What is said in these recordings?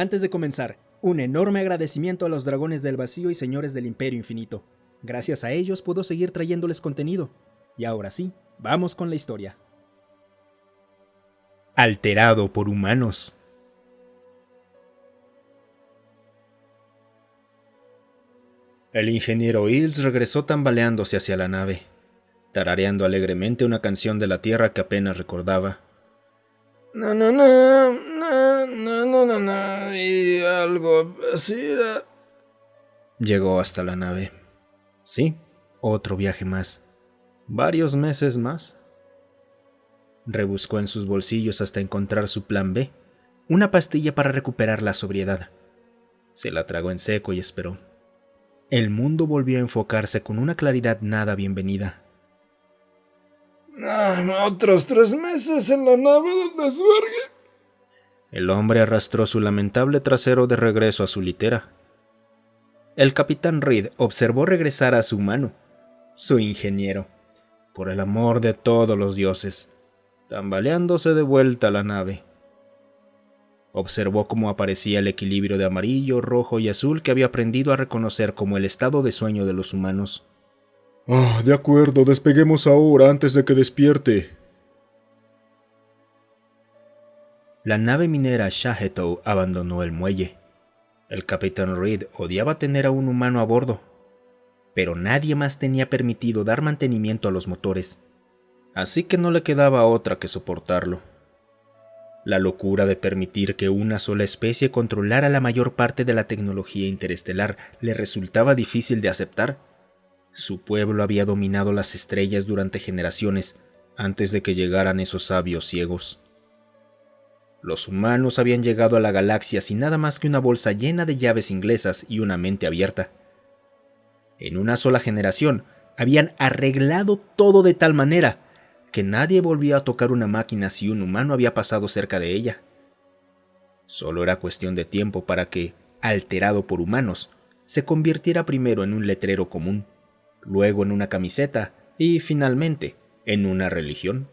Antes de comenzar, un enorme agradecimiento a los dragones del vacío y señores del Imperio Infinito. Gracias a ellos puedo seguir trayéndoles contenido. Y ahora sí, vamos con la historia. Alterado por humanos. El ingeniero Hills regresó tambaleándose hacia la nave, tarareando alegremente una canción de la Tierra que apenas recordaba. No, y algo así era. Llegó hasta la nave. Sí, otro viaje más. Varios meses más. Rebuscó en sus bolsillos hasta encontrar su plan B, una pastilla para recuperar la sobriedad. Se la tragó en seco y esperó. El mundo volvió a enfocarse con una claridad nada bienvenida. Otros 3 meses en la nave del desvergue. El hombre arrastró su lamentable trasero de regreso a su litera. El capitán Reed observó regresar a su humano, su ingeniero, por el amor de todos los dioses, tambaleándose de vuelta a la nave. Observó cómo aparecía el equilibrio de amarillo, rojo y azul que había aprendido a reconocer como el estado de sueño de los humanos. De acuerdo, despeguemos ahora antes de que despierte. La nave minera Shahetow abandonó el muelle. El capitán Reed odiaba tener a un humano a bordo, pero nadie más tenía permitido dar mantenimiento a los motores, así que no le quedaba otra que soportarlo. La locura de permitir que una sola especie controlara la mayor parte de la tecnología interestelar le resultaba difícil de aceptar. Su pueblo había dominado las estrellas durante generaciones antes de que llegaran esos sabios ciegos. Los humanos habían llegado a la galaxia sin nada más que una bolsa llena de llaves inglesas y una mente abierta. En una sola generación habían arreglado todo de tal manera que nadie volvía a tocar una máquina si un humano había pasado cerca de ella. Solo era cuestión de tiempo para que, alterado por humanos, se convirtiera primero en un letrero común, luego en una camiseta y, finalmente, en una religión.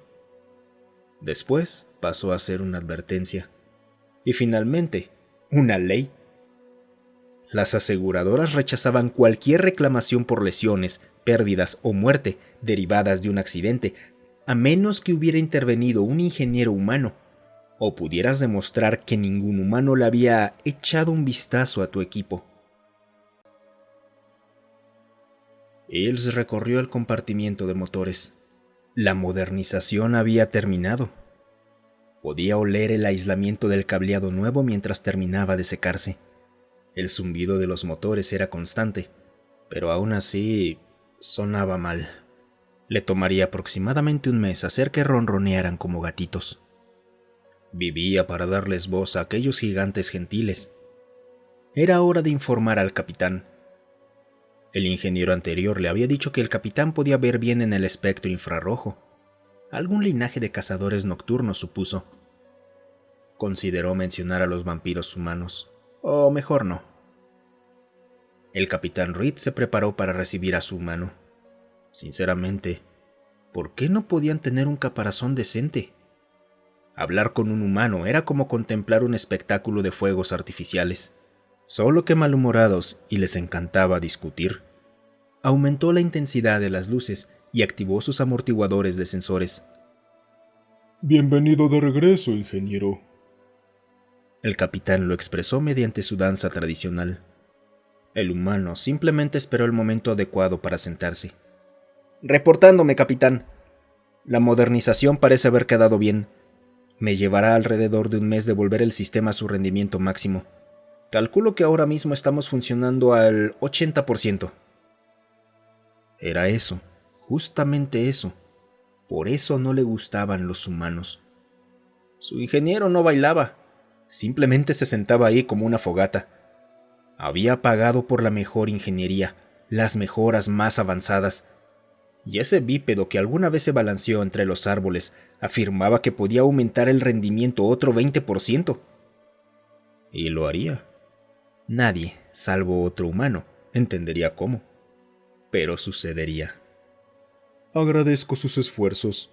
Después pasó a ser una advertencia y, finalmente, una ley. Las aseguradoras rechazaban cualquier reclamación por lesiones, pérdidas o muerte derivadas de un accidente, a menos que hubiera intervenido un ingeniero humano, o pudieras demostrar que ningún humano le había echado un vistazo a tu equipo. Hills recorrió el compartimiento de motores. La modernización había terminado. Podía oler el aislamiento del cableado nuevo mientras terminaba de secarse. El zumbido de los motores era constante, pero aún así sonaba mal. Le tomaría aproximadamente un mes hacer que ronronearan como gatitos. Vivía para darles voz a aquellos gigantes gentiles. Era hora de informar al capitán. El ingeniero anterior le había dicho que el capitán podía ver bien en el espectro infrarrojo. Algún linaje de cazadores nocturnos, supuso. Consideró mencionar a los vampiros humanos, o mejor no. El capitán Reed se preparó para recibir a su humano. Sinceramente, ¿por qué no podían tener un caparazón decente? Hablar con un humano era como contemplar un espectáculo de fuegos artificiales, solo que malhumorados, y les encantaba discutir. Aumentó la intensidad de las luces y activó sus amortiguadores de sensores. Bienvenido de regreso, ingeniero. El capitán lo expresó mediante su danza tradicional. El humano simplemente esperó el momento adecuado para sentarse. Reportándome, capitán. La modernización parece haber quedado bien. Me llevará alrededor de un mes devolver el sistema a su rendimiento máximo. Calculo que ahora mismo estamos funcionando al 80%. Era eso, justamente eso. Por eso no le gustaban los humanos. Su ingeniero no bailaba, simplemente se sentaba ahí como una fogata. Había pagado por la mejor ingeniería, las mejoras más avanzadas, y ese bípedo que alguna vez se balanceó entre los árboles afirmaba que podía aumentar el rendimiento otro 20%. Y lo haría. Nadie, salvo otro humano, entendería cómo. Pero sucedería. Agradezco sus esfuerzos.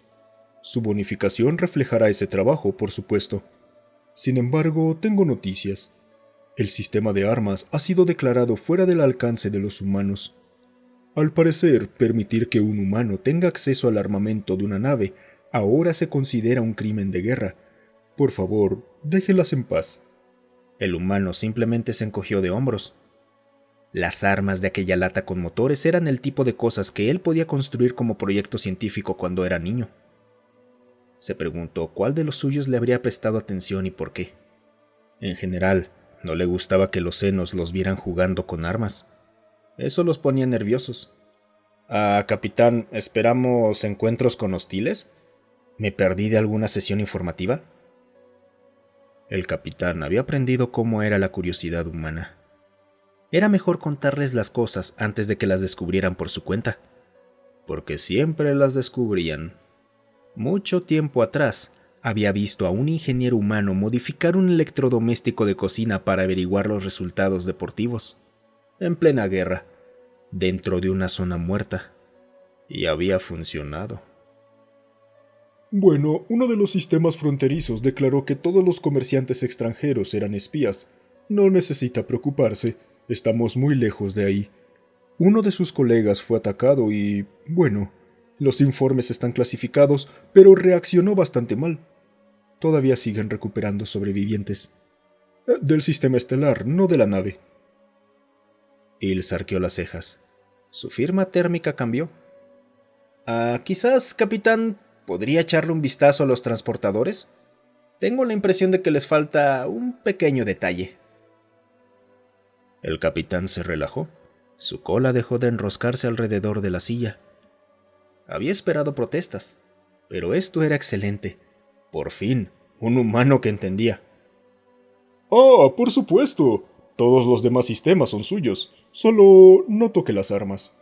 Su bonificación reflejará ese trabajo, por supuesto. Sin embargo, tengo noticias. El sistema de armas ha sido declarado fuera del alcance de los humanos. Al parecer, permitir que un humano tenga acceso al armamento de una nave ahora se considera un crimen de guerra. Por favor, déjelas en paz. El humano simplemente se encogió de hombros. Las armas de aquella lata con motores eran el tipo de cosas que él podía construir como proyecto científico cuando era niño. Se preguntó cuál de los suyos le habría prestado atención y por qué. En general, no le gustaba que los senos los vieran jugando con armas. Eso los ponía nerviosos. Capitán, ¿esperamos encuentros con hostiles? ¿Me perdí de alguna sesión informativa? El capitán había aprendido cómo era la curiosidad humana. Era mejor contarles las cosas antes de que las descubrieran por su cuenta, porque siempre las descubrían. Mucho tiempo atrás, había visto a un ingeniero humano modificar un electrodoméstico de cocina para averiguar los resultados deportivos, en plena guerra, dentro de una zona muerta, y había funcionado. Bueno, uno de los sistemas fronterizos declaró que todos los comerciantes extranjeros eran espías. No necesita preocuparse, estamos muy lejos de ahí. Uno de sus colegas fue atacado y, bueno, los informes están clasificados, pero reaccionó bastante mal. Todavía siguen recuperando sobrevivientes. Del sistema estelar, no de la nave. Ilse arqueó las cejas. Su firma térmica cambió. Quizás, capitán, ¿podría echarle un vistazo a los transportadores? Tengo la impresión de que les falta un pequeño detalle. El capitán se relajó. Su cola dejó de enroscarse alrededor de la silla. Había esperado protestas, pero esto era excelente. Por fin, un humano que entendía. Por supuesto. Todos los demás sistemas son suyos. Solo no toque las armas.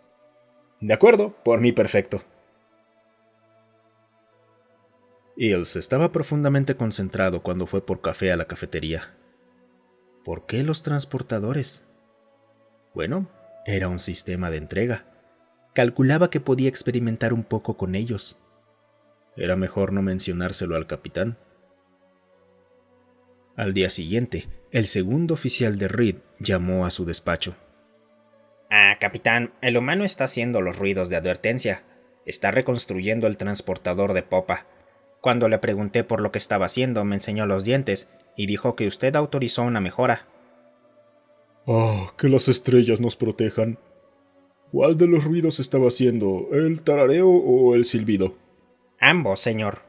De acuerdo, por mí perfecto. Ilse estaba profundamente concentrado cuando fue por café a la cafetería. ¿Por qué los transportadores? Bueno, era un sistema de entrega. Calculaba que podía experimentar un poco con ellos. Era mejor no mencionárselo al capitán. Al día siguiente, el segundo oficial de Reed llamó a su despacho. Capitán, el humano está haciendo los ruidos de advertencia. Está reconstruyendo el transportador de popa. Cuando le pregunté por lo que estaba haciendo, me enseñó los dientes y dijo que usted autorizó una mejora. Que las estrellas nos protejan. ¿Cuál de los ruidos estaba haciendo, el tarareo o el silbido? Ambos, señor.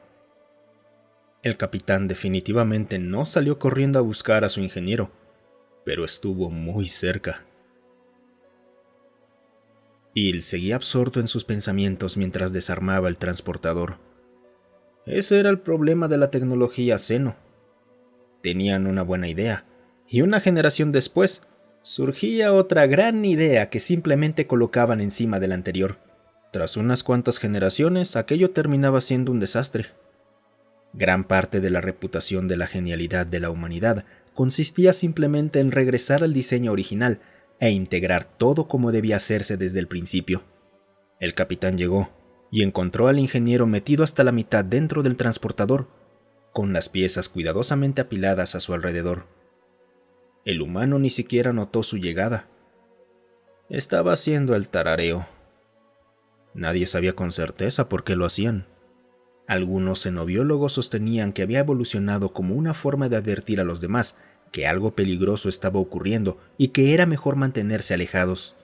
El capitán definitivamente no salió corriendo a buscar a su ingeniero, pero estuvo muy cerca. Ilse seguía absorto en sus pensamientos mientras desarmaba el transportador. Ese era el problema de la tecnología Xeno. Tenían una buena idea, y una generación después surgía otra gran idea que simplemente colocaban encima de la anterior. Tras unas cuantas generaciones, aquello terminaba siendo un desastre. Gran parte de la reputación de la genialidad de la humanidad consistía simplemente en regresar al diseño original e integrar todo como debía hacerse desde el principio. El capitán llegó y encontró al ingeniero metido hasta la mitad dentro del transportador, con las piezas cuidadosamente apiladas a su alrededor. El humano ni siquiera notó su llegada. Estaba haciendo el tarareo. Nadie sabía con certeza por qué lo hacían. Algunos xenobiólogos sostenían que había evolucionado como una forma de advertir a los demás que algo peligroso estaba ocurriendo y que era mejor mantenerse alejados.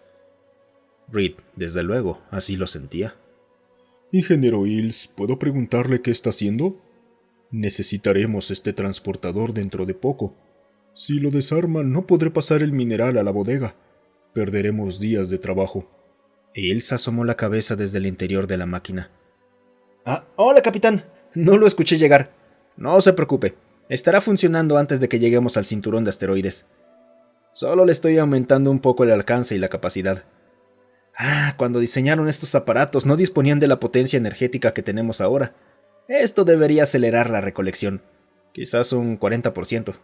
Reed, desde luego, así lo sentía. Ingeniero Ilse, ¿puedo preguntarle qué está haciendo? Necesitaremos este transportador dentro de poco. Si lo desarman, no podré pasar el mineral a la bodega. Perderemos días de trabajo. Ilse asomó la cabeza desde el interior de la máquina. Hola, capitán. No lo escuché llegar. No se preocupe. Estará funcionando antes de que lleguemos al cinturón de asteroides. Solo le estoy aumentando un poco el alcance y la capacidad. Cuando diseñaron estos aparatos no disponían de la potencia energética que tenemos ahora. Esto debería acelerar la recolección. Quizás un 40%.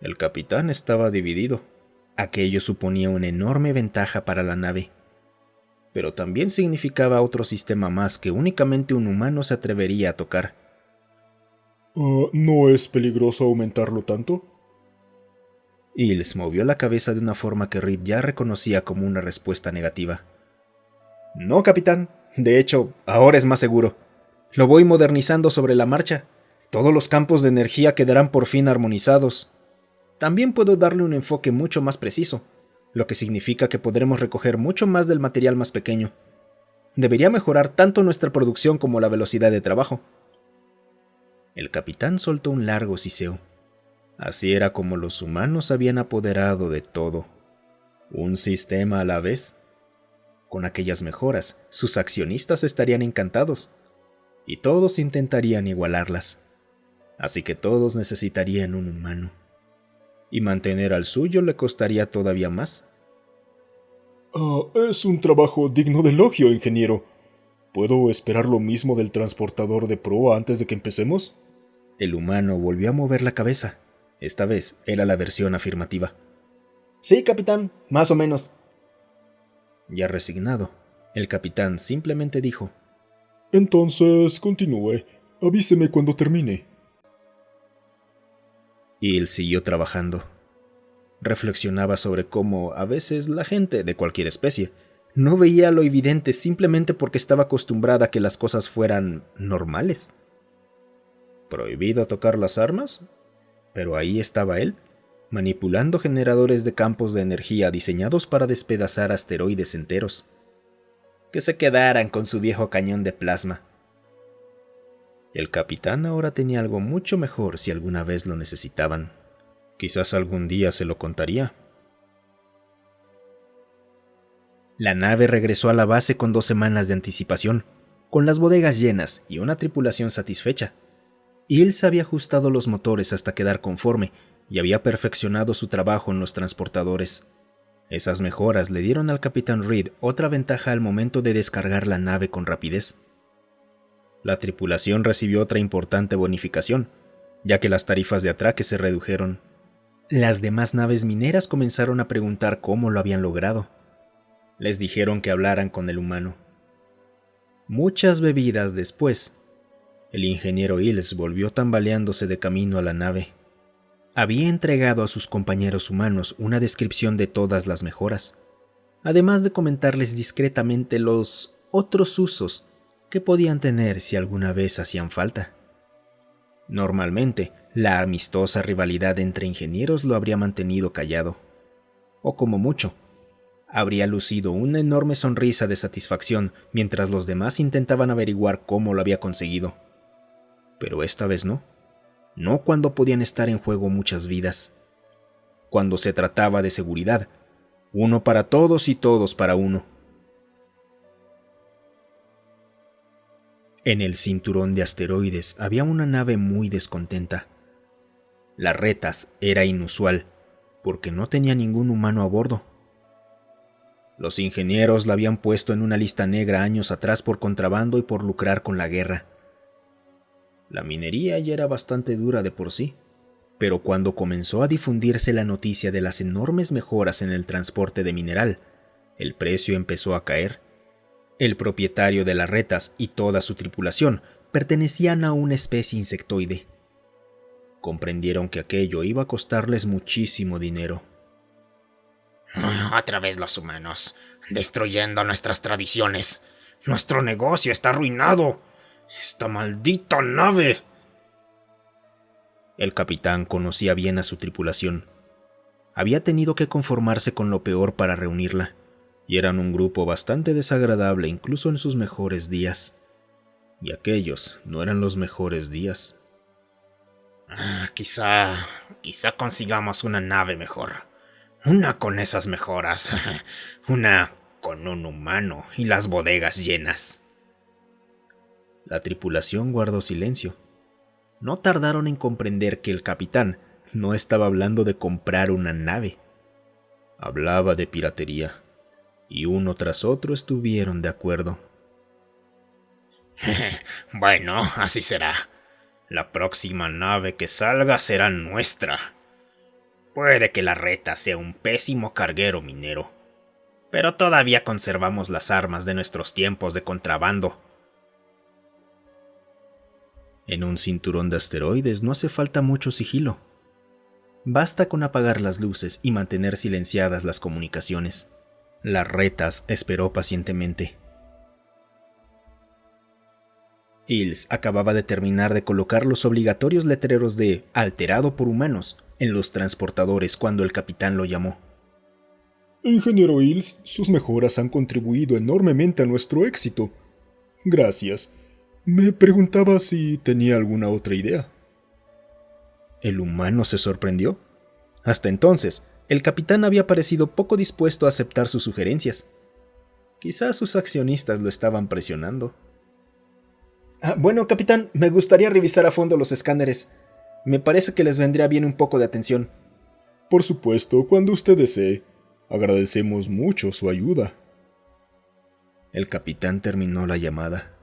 El capitán estaba dividido. Aquello suponía una enorme ventaja para la nave. Pero también significaba otro sistema más que únicamente un humano se atrevería a tocar. ¿No es peligroso aumentarlo tanto? Hills movió la cabeza de una forma que Reed ya reconocía como una respuesta negativa. No, capitán. De hecho, ahora es más seguro. Lo voy modernizando sobre la marcha. Todos los campos de energía quedarán por fin armonizados. También puedo darle un enfoque mucho más preciso, lo que significa que podremos recoger mucho más del material más pequeño. Debería mejorar tanto nuestra producción como la velocidad de trabajo. El capitán soltó un largo siseo. Así era como los humanos habían apoderado de todo. Un sistema a la vez. Con aquellas mejoras, sus accionistas estarían encantados, y todos intentarían igualarlas. Así que todos necesitarían un humano. Y mantener al suyo le costaría todavía más. Es un trabajo digno de elogio, ingeniero. ¿Puedo esperar lo mismo del transportador de proa antes de que empecemos? El humano volvió a mover la cabeza. Esta vez era la versión afirmativa. Sí, capitán, más o menos. Ya resignado, el capitán simplemente dijo: Entonces, continúe. Avíseme cuando termine. Y él siguió trabajando. Reflexionaba sobre cómo, a veces, la gente de cualquier especie no veía lo evidente simplemente porque estaba acostumbrada a que las cosas fueran normales. ¿Prohibido tocar las armas? Pero ahí estaba él, manipulando generadores de campos de energía diseñados para despedazar asteroides enteros. Que se quedaran con su viejo cañón de plasma. El capitán ahora tenía algo mucho mejor si alguna vez lo necesitaban. Quizás algún día se lo contaría. La nave regresó a la base con 2 semanas de anticipación, con las bodegas llenas y una tripulación satisfecha. Hills había ajustado los motores hasta quedar conforme y había perfeccionado su trabajo en los transportadores. Esas mejoras le dieron al capitán Reed otra ventaja al momento de descargar la nave con rapidez. La tripulación recibió otra importante bonificación, ya que las tarifas de atraque se redujeron. Las demás naves mineras comenzaron a preguntar cómo lo habían logrado. Les dijeron que hablaran con el humano. Muchas bebidas después, el ingeniero Hills volvió tambaleándose de camino a la nave. Había entregado a sus compañeros humanos una descripción de todas las mejoras, además de comentarles discretamente los otros usos que podían tener si alguna vez hacían falta. Normalmente, la amistosa rivalidad entre ingenieros lo habría mantenido callado, o como mucho, habría lucido una enorme sonrisa de satisfacción mientras los demás intentaban averiguar cómo lo había conseguido. Pero esta vez no. No cuando podían estar en juego muchas vidas. Cuando se trataba de seguridad, uno para todos y todos para uno. En el cinturón de asteroides había una nave muy descontenta. La Retas era inusual, porque no tenía ningún humano a bordo. Los ingenieros la habían puesto en una lista negra años atrás por contrabando y por lucrar con la guerra. La minería ya era bastante dura de por sí, pero cuando comenzó a difundirse la noticia de las enormes mejoras en el transporte de mineral, el precio empezó a caer. El propietario de las Retas y toda su tripulación pertenecían a una especie insectoide. Comprendieron que aquello iba a costarles muchísimo dinero. Otra vez los humanos, destruyendo nuestras tradiciones. Nuestro negocio está arruinado. ¡Esta maldita nave! El capitán conocía bien a su tripulación. Había tenido que conformarse con lo peor para reunirla, y eran un grupo bastante desagradable incluso en sus mejores días. Y aquellos no eran los mejores días. Quizá consigamos una nave mejor. Una con esas mejoras. Una con un humano y las bodegas llenas. La tripulación guardó silencio. No tardaron en comprender que el capitán no estaba hablando de comprar una nave. Hablaba de piratería, y uno tras otro estuvieron de acuerdo. Bueno, así será. La próxima nave que salga será nuestra. Puede que la Reta sea un pésimo carguero minero, pero todavía conservamos las armas de nuestros tiempos de contrabando. En un cinturón de asteroides no hace falta mucho sigilo. Basta con apagar las luces y mantener silenciadas las comunicaciones. Larretas esperó pacientemente. Hills acababa de terminar de colocar los obligatorios letreros de "alterado por humanos" en los transportadores cuando el capitán lo llamó. Ingeniero Hills, sus mejoras han contribuido enormemente a nuestro éxito. Gracias. Me preguntaba si tenía alguna otra idea. El humano se sorprendió. Hasta entonces, el capitán había parecido poco dispuesto a aceptar sus sugerencias. Quizás sus accionistas lo estaban presionando. Bueno, capitán, me gustaría revisar a fondo los escáneres. Me parece que les vendría bien un poco de atención. Por supuesto, cuando usted desee. Agradecemos mucho su ayuda. El capitán terminó la llamada.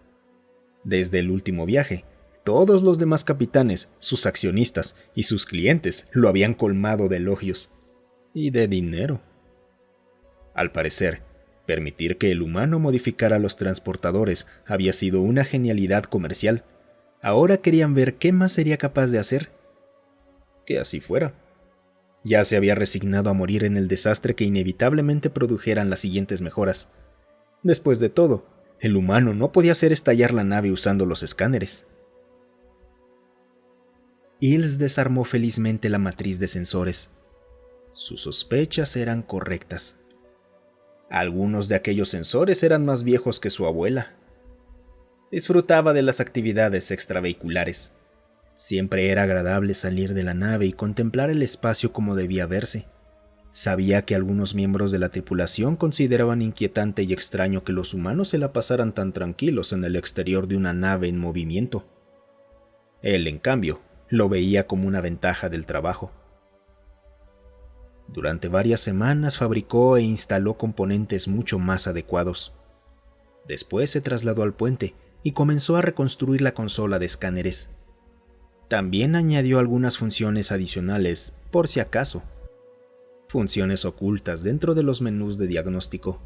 Desde el último viaje, todos los demás capitanes, sus accionistas y sus clientes lo habían colmado de elogios y de dinero. Al parecer, permitir que el humano modificara los transportadores había sido una genialidad comercial. Ahora querían ver qué más sería capaz de hacer. Que así fuera. Ya se había resignado a morir en el desastre que inevitablemente produjeran las siguientes mejoras. Después de todo, el humano no podía hacer estallar la nave usando los escáneres. Hills desarmó felizmente la matriz de sensores. Sus sospechas eran correctas. Algunos de aquellos sensores eran más viejos que su abuela. Disfrutaba de las actividades extravehiculares. Siempre era agradable salir de la nave y contemplar el espacio como debía verse. Sabía que algunos miembros de la tripulación consideraban inquietante y extraño que los humanos se la pasaran tan tranquilos en el exterior de una nave en movimiento. Él, en cambio, lo veía como una ventaja del trabajo. Durante varias semanas fabricó e instaló componentes mucho más adecuados. Después se trasladó al puente y comenzó a reconstruir la consola de escáneres. También añadió algunas funciones adicionales, por si acaso. Funciones ocultas dentro de los menús de diagnóstico.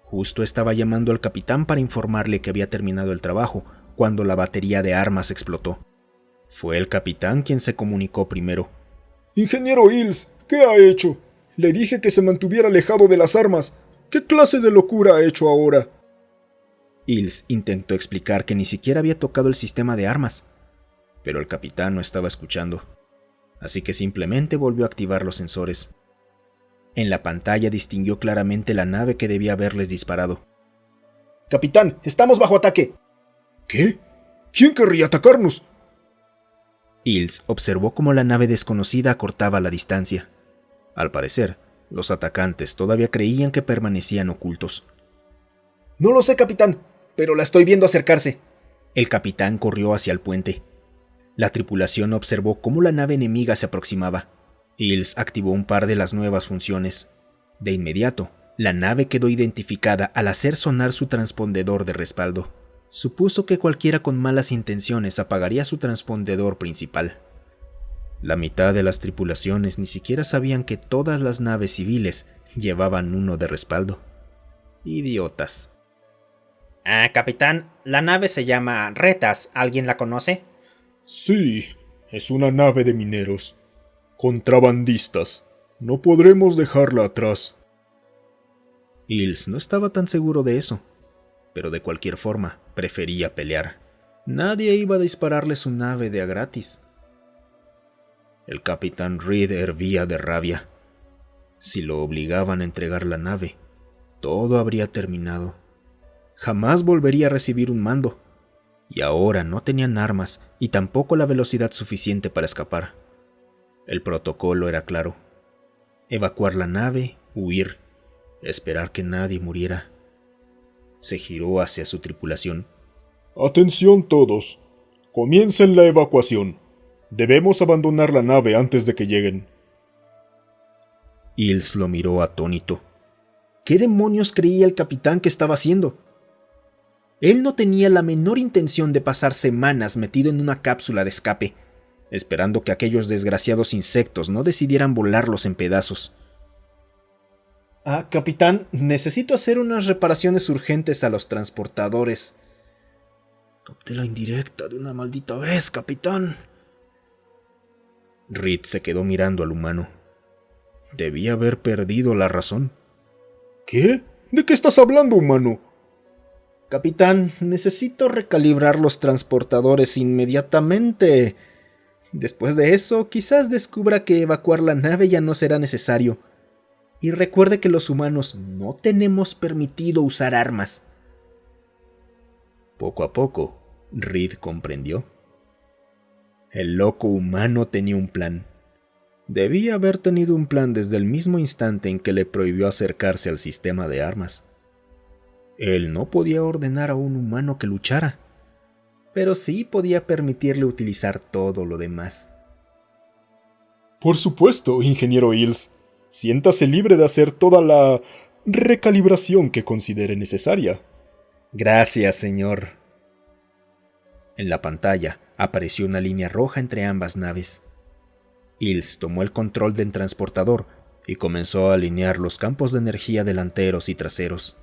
Justo estaba llamando al capitán para informarle que había terminado el trabajo cuando la batería de armas explotó. Fue el capitán quien se comunicó primero. Ingeniero Hills, ¿qué ha hecho? Le dije que se mantuviera alejado de las armas. ¿Qué clase de locura ha hecho ahora? Hills intentó explicar que ni siquiera había tocado el sistema de armas, pero el capitán no estaba escuchando, así que simplemente volvió a activar los sensores. En la pantalla distinguió claramente la nave que debía haberles disparado. «Capitán, estamos bajo ataque». ¿Qué? ¿Quién querría atacarnos? Hills observó cómo la nave desconocida acortaba la distancia. Al parecer, los atacantes todavía creían que permanecían ocultos. «No lo sé, capitán, pero la estoy viendo acercarse». El capitán corrió hacia el puente. La tripulación observó cómo la nave enemiga se aproximaba. Hills activó un par de las nuevas funciones. De inmediato, la nave quedó identificada al hacer sonar su transpondedor de respaldo. Supuso que cualquiera con malas intenciones apagaría su transpondedor principal. La mitad de las tripulaciones ni siquiera sabían que todas las naves civiles llevaban uno de respaldo. Idiotas. Capitán, la nave se llama Retas. ¿Alguien la conoce? Sí, es una nave de mineros. Contrabandistas. No podremos dejarla atrás. Hills no estaba tan seguro de eso, pero de cualquier forma prefería pelear. Nadie iba a dispararle su nave de a gratis. El capitán Reed hervía de rabia. Si lo obligaban a entregar la nave, todo habría terminado. Jamás volvería a recibir un mando. Y ahora no tenían armas y tampoco la velocidad suficiente para escapar. El protocolo era claro. Evacuar la nave, huir, esperar que nadie muriera. Se giró hacia su tripulación. Atención todos. Comiencen la evacuación. Debemos abandonar la nave antes de que lleguen. Hills lo miró atónito. ¿Qué demonios creía el capitán que estaba haciendo? Él no tenía la menor intención de pasar semanas metido en una cápsula de escape, esperando que aquellos desgraciados insectos no decidieran volarlos en pedazos. Capitán, necesito hacer unas reparaciones urgentes a los transportadores. Capté la indirecta de una maldita vez, capitán. Reed se quedó mirando al humano. Debía haber perdido la razón. ¿Qué? ¿De qué estás hablando, humano? Capitán, necesito recalibrar los transportadores inmediatamente. Después de eso, quizás descubra que evacuar la nave ya no será necesario. Y recuerde que los humanos no tenemos permitido usar armas. Poco a poco, Reed comprendió. El loco humano tenía un plan. Debía haber tenido un plan desde el mismo instante en que le prohibió acercarse al sistema de armas. Él no podía ordenar a un humano que luchara, pero sí podía permitirle utilizar todo lo demás. Por supuesto, ingeniero Hills. Siéntase libre de hacer toda la recalibración que considere necesaria. Gracias, señor. En la pantalla apareció una línea roja entre ambas naves. Hills tomó el control del transportador y comenzó a alinear los campos de energía delanteros y traseros.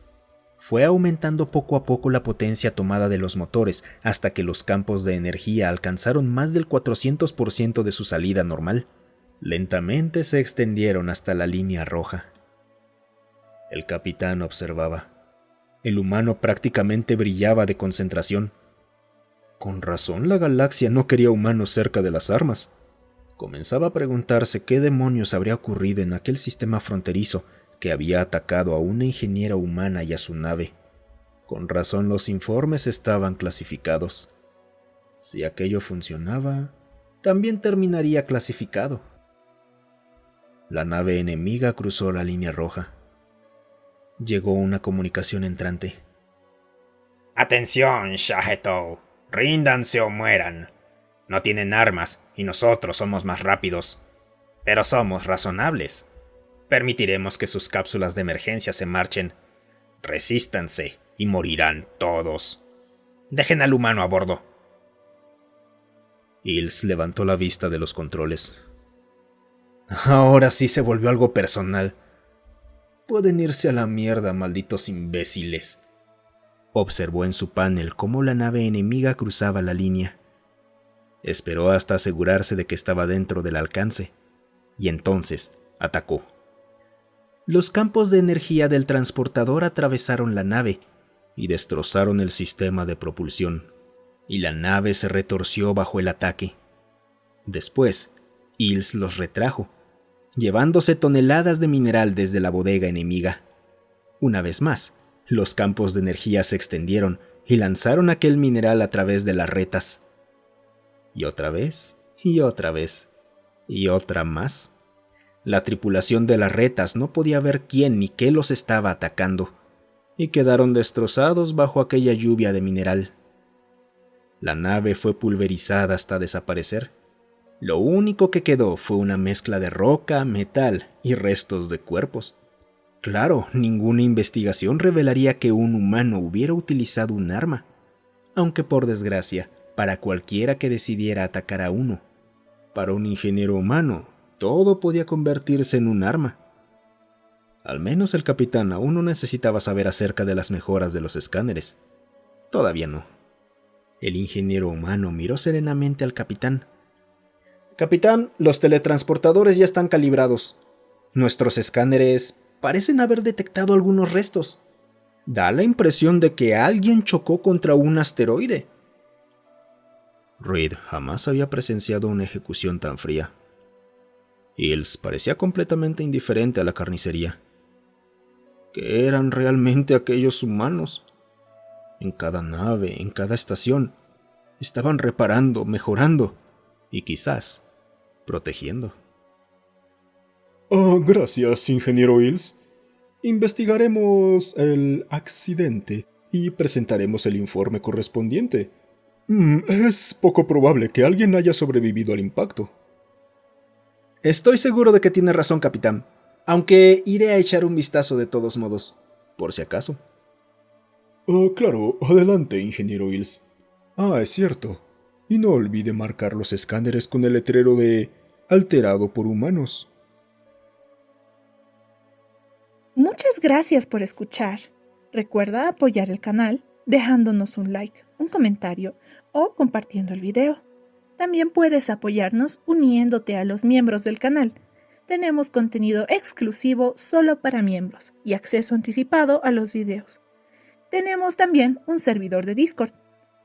Fue aumentando poco a poco la potencia tomada de los motores hasta que los campos de energía alcanzaron más del 400% de su salida normal. Lentamente se extendieron hasta la línea roja. El capitán observaba. El humano prácticamente brillaba de concentración. Con razón la galaxia no quería humanos cerca de las armas. Comenzaba a preguntarse qué demonios habría ocurrido en aquel sistema fronterizo que había atacado a una ingeniera humana y a su nave. Con razón los informes estaban clasificados. Si aquello funcionaba, también terminaría clasificado. La nave enemiga cruzó la línea roja. Llegó una comunicación entrante. Atención, Shah-Hetow. Ríndanse o mueran. No tienen armas y nosotros somos más rápidos. Pero somos razonables. Permitiremos que sus cápsulas de emergencia se marchen. Resístanse y morirán todos. Dejen al humano a bordo. Hills levantó la vista de los controles. Ahora sí se volvió algo personal. Pueden irse a la mierda, malditos imbéciles. Observó en su panel cómo la nave enemiga cruzaba la línea. Esperó hasta asegurarse de que estaba dentro del alcance, y entonces atacó. Los campos de energía del transportador atravesaron la nave y destrozaron el sistema de propulsión, y la nave se retorció bajo el ataque. Después, Hills los retrajo, llevándose toneladas de mineral desde la bodega enemiga. Una vez más, los campos de energía se extendieron y lanzaron aquel mineral a través de las retas. Y otra vez, y otra vez, y otra más. La tripulación de las retas no podía ver quién ni qué los estaba atacando, y quedaron destrozados bajo aquella lluvia de mineral. La nave fue pulverizada hasta desaparecer. Lo único que quedó fue una mezcla de roca, metal y restos de cuerpos. Claro, ninguna investigación revelaría que un humano hubiera utilizado un arma, aunque por desgracia, para cualquiera que decidiera atacar a uno. Para un ingeniero humano, todo podía convertirse en un arma. Al menos el capitán aún no necesitaba saber acerca de las mejoras de los escáneres. Todavía no. El ingeniero humano miró serenamente al capitán. Capitán, los teletransportadores ya están calibrados. Nuestros escáneres parecen haber detectado algunos restos. Da la impresión de que alguien chocó contra un asteroide. Reed jamás había presenciado una ejecución tan fría. Hills parecía completamente indiferente a la carnicería. ¿Qué eran realmente aquellos humanos? En cada nave, en cada estación, estaban reparando, mejorando y quizás protegiendo. Gracias, ingeniero Hills. Investigaremos el accidente y presentaremos el informe correspondiente. Es poco probable que alguien haya sobrevivido al impacto. Estoy seguro de que tiene razón, capitán, aunque iré a echar un vistazo de todos modos, por si acaso. Claro, adelante, ingeniero Hills. Es cierto. Y no olvide marcar los escáneres con el letrero de alterado por humanos. Muchas gracias por escuchar. Recuerda apoyar el canal dejándonos un like, un comentario o compartiendo el video. También puedes apoyarnos uniéndote a los miembros del canal. Tenemos contenido exclusivo solo para miembros y acceso anticipado a los videos. Tenemos también un servidor de Discord.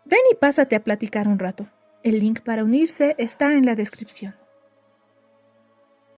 Ven y pásate a platicar un rato. El link para unirse está en la descripción.